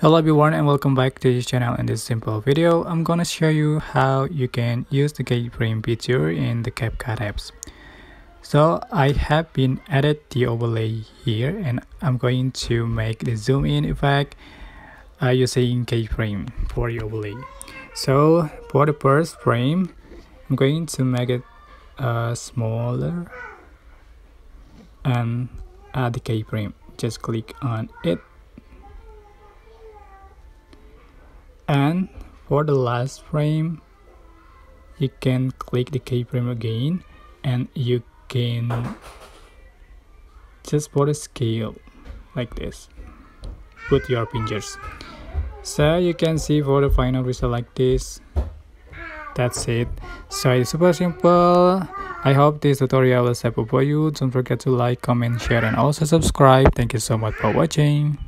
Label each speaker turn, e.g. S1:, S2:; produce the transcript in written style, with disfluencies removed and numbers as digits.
S1: Hello everyone and welcome back to this channel. In this simple video, I'm gonna show you how you can use the keyframe feature in the CapCut apps. So I have been added the overlay here and I'm going to make the zoom in effect using keyframe for the overlay. So for the first frame, I'm going to make it smaller and add the keyframe. Just click on it. And for the last frame, you can click the keyframe again and you can just for the scale like this, put your fingers. So you can see for the final result like this. That's it. So it's super simple. I hope this tutorial was helpful for you. Don't forget to like, comment, share and also subscribe. Thank you so much for watching.